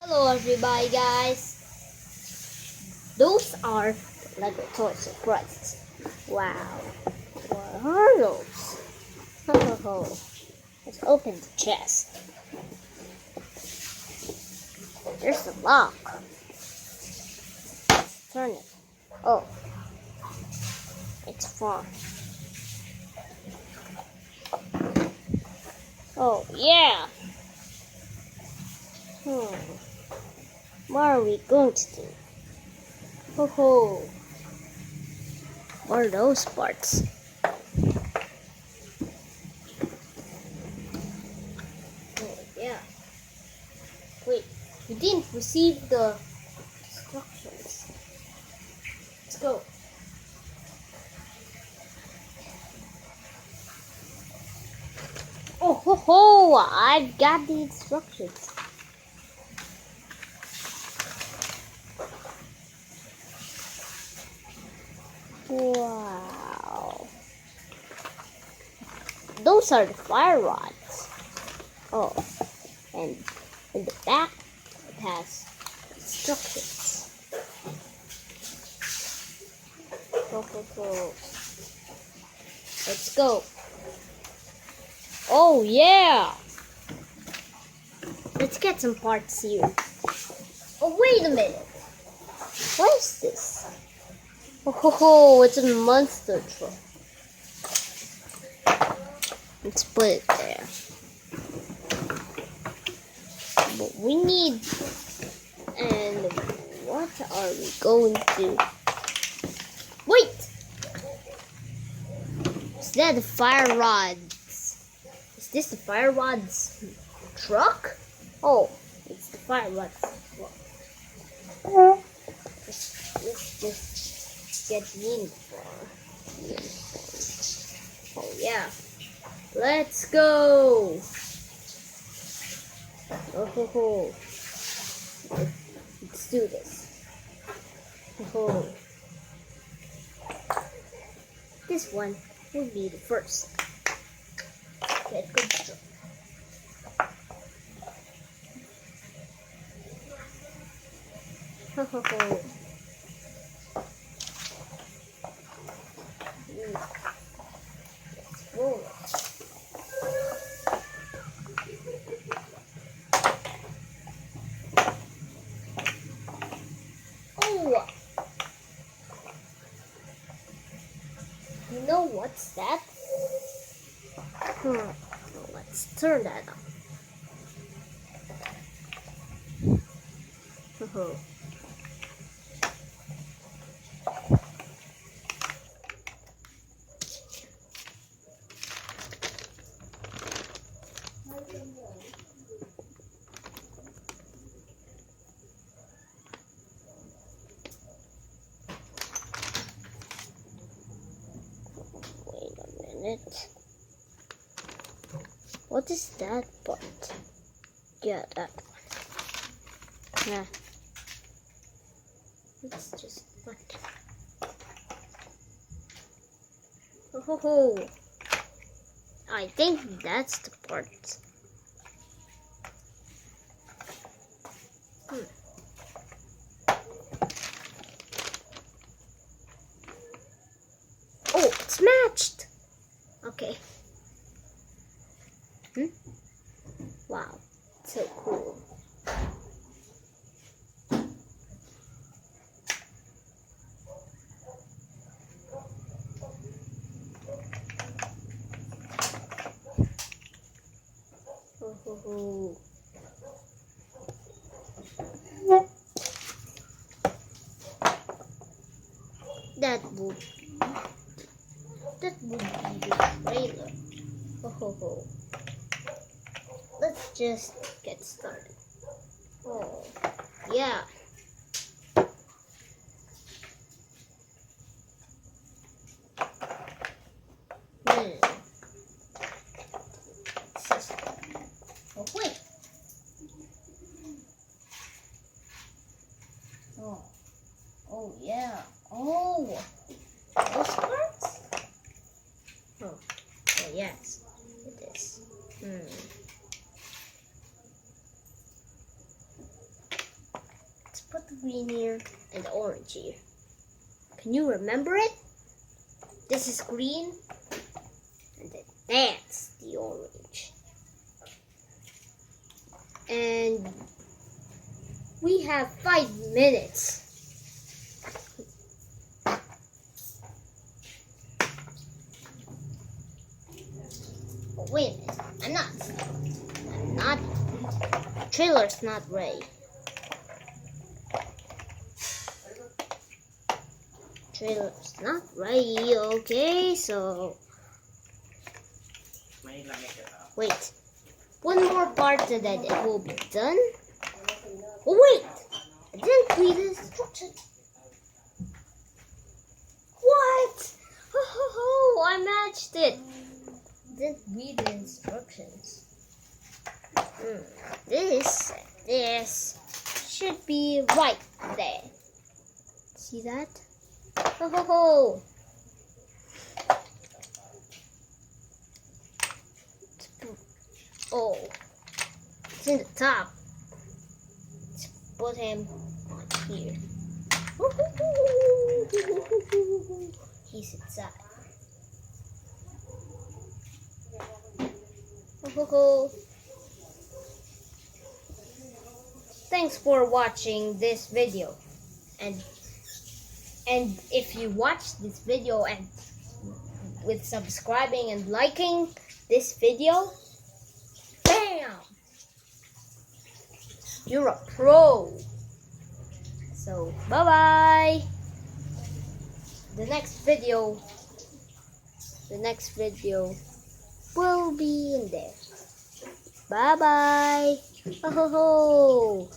Hello everybody guys, those are Lego toy surprises. Wow, what are those? Let's open the chest. There's the lock. Let's turn it. Oh, it's fun. Oh yeah. What are we going to do? What are those parts? Oh yeah. Wait, we didn't receive the instructions. Let's go. I've got the instructions. Wow. Those are the fire rods. Oh, and in the back it has instructions. Let's go. Oh yeah. Let's get some parts here. Oh wait a minute. What is this? It's a monster truck. Let's put it there. But we need, and what are we going to? Wait! Is that the fire rods? Is this the fire rods truck? Oh, it's the fire rods truck. Let's just get in for. Oh yeah. Let's go! Let's do this. This one will be the first. Get good stuff. Let's roll it. You know what's that? Let's turn that on. Wait a minute. What is that part? Yeah, that one. Yeah. Let's just put. I think that's the part. Oh, it's matched. Okay. Wow, so cool. That would be the trailer. Let's just get started. Oh, yeah. Oh, wait. Oh, yeah. Oh, those parts? Oh, yes, it is. put the green here and the orange here. Can you remember it? This is green, and then that's the orange. And we have 5 minutes. Oh, wait a minute. I'm not. The trailer's not ready. Trailer's not ready. Okay, so wait. One more part and then it will be done. Oh wait! I didn't read the instructions. What? Oh, I matched it. Didn't read the instructions. This should be right there. See that? Oh. Oh, it's in the top. Let's put him on here. He's inside. Thanks for watching this video, and if you watch this video and with subscribing and liking this video, bam! You're a pro. So bye bye. The next video will be in there. Bye bye. Oh ho ho.